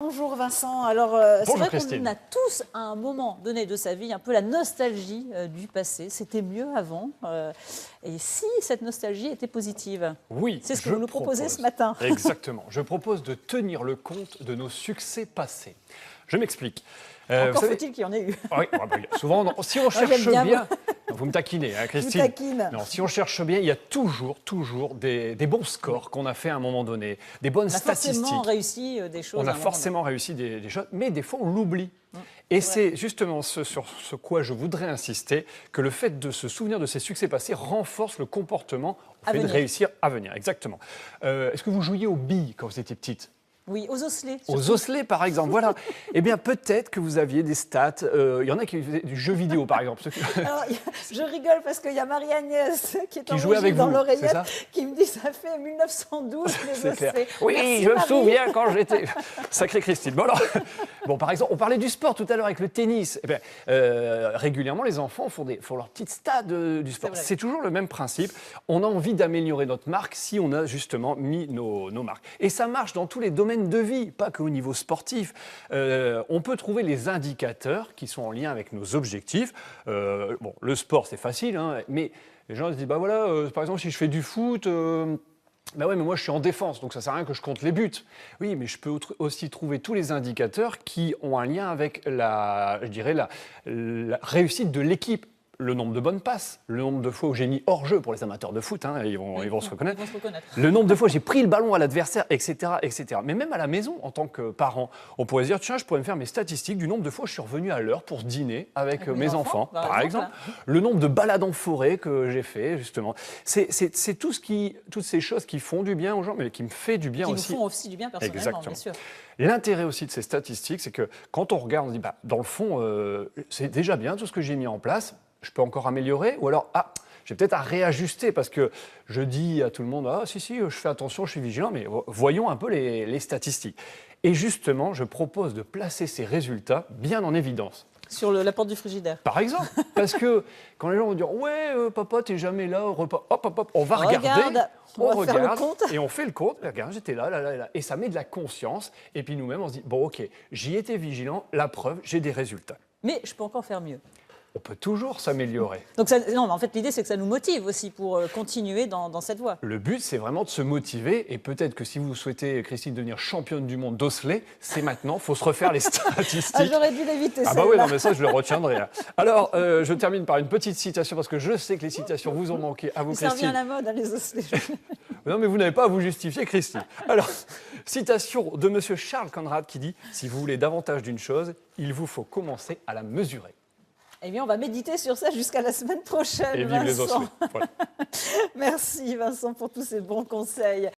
Bonjour Vincent, alors c'est vrai qu'on a tous à un moment donné de sa vie un peu la nostalgie du passé, c'était mieux avant, et si cette nostalgie était positive? Oui, c'est ce que vous nous proposez ce matin. Exactement, je propose de tenir le compte de nos succès passés. Je m'explique. Encore faut-il qu'il y en ait eu. Oui, souvent, si on cherche bien, vous me taquinez, hein, Christine. Je vous taquine. Non, si on cherche bien, il y a toujours des bons scores qu'on a fait à un moment donné, des bonnes statistiques. On a forcément réussi des choses. On a forcément réussi des choses, mais des fois on l'oublie. Et c'est justement sur ce quoi je voudrais insister, que le fait de se souvenir de ses succès passés renforce le comportement au fait de réussir à venir. Exactement. Est-ce que vous jouiez aux billes quand vous étiez petite ? Oui, aux osselets. Aux osselets, par exemple, voilà. Eh bien, peut-être que vous aviez des stats. Il y en a qui faisaient du jeu vidéo, par exemple. Alors, je rigole parce qu'il y a Marie-Agnès qui est en jouait avec dans vous, l'oreillette, qui me dit ça fait 1912 les osselets. Oui, merci, je me Marie. souviens quand j'étais... Sacrée Christine. Bon, alors, par exemple, on parlait du sport tout à l'heure avec le tennis. Eh bien, régulièrement, les enfants font leur petite stat du sport. C'est toujours le même principe. On a envie d'améliorer notre marque si on a justement mis nos marques. Et ça marche dans tous les domaines de vie, pas qu'au niveau sportif. On peut trouver les indicateurs qui sont en lien avec nos objectifs. Le sport, c'est facile, hein, mais les gens se disent, bah voilà, par exemple, si je fais du foot... bah ouais, mais moi je suis en défense, donc ça sert à rien que je compte les buts. Oui, mais je peux aussi trouver tous les indicateurs qui ont un lien avec la réussite de l'équipe. Le nombre de bonnes passes, le nombre de fois où j'ai mis hors-jeu pour les amateurs de foot, hein, ils vont se reconnaître. Le nombre de fois où j'ai pris le ballon à l'adversaire, etc., etc. Mais même à la maison, en tant que parent, on pourrait se dire, tiens, je pourrais me faire mes statistiques du nombre de fois où je suis revenu à l'heure pour dîner avec mes enfants, par exemple. Le nombre de balades en forêt que j'ai fait, justement. C'est toutes ces choses qui font du bien aux gens, mais qui me fait du bien aussi. Qui nous font aussi du bien personnellement, exactement. bien sûr. L'intérêt aussi de ces statistiques, c'est que quand on regarde, on dit, dans le fond, c'est déjà bien tout ce que j'ai mis en place. Je peux encore améliorer, ou alors, j'ai peut-être à réajuster, parce que je dis à tout le monde, si, je fais attention, je suis vigilant, mais voyons un peu les statistiques. Et justement, je propose de placer ces résultats bien en évidence. Sur la porte du frigidaire. Par exemple, parce que quand les gens vont dire, ouais, papa, t'es jamais là au repas, hop, on va regarder, on regarde, et on fait le compte, regarde, j'étais là, et ça met de la conscience, et puis nous-mêmes, on se dit, bon, ok, j'y étais vigilant, la preuve, j'ai des résultats. Mais je peux encore faire mieux. On peut toujours s'améliorer. Donc en fait, l'idée, c'est que ça nous motive aussi pour continuer dans cette voie. Le but, c'est vraiment de se motiver. Et peut-être que si vous souhaitez, Christine, devenir championne du monde d'osselets, c'est maintenant. Il faut se refaire les statistiques. J'aurais dû l'éviter, bah oui, non, mais ça, je le retiendrai. Alors, je termine par une petite citation, parce que je sais que les citations vous ont manqué à vous, Christine. Ça revient à la mode, les osselets. Non, mais vous n'avez pas à vous justifier, Christine. Alors, citation de M. Charles Conrad qui dit « Si vous voulez davantage d'une chose, il vous faut commencer à la mesurer ». Eh bien, on va méditer sur ça jusqu'à la semaine prochaine, et vive Vincent. Les osselets. Voilà. Merci, Vincent, pour tous ces bons conseils.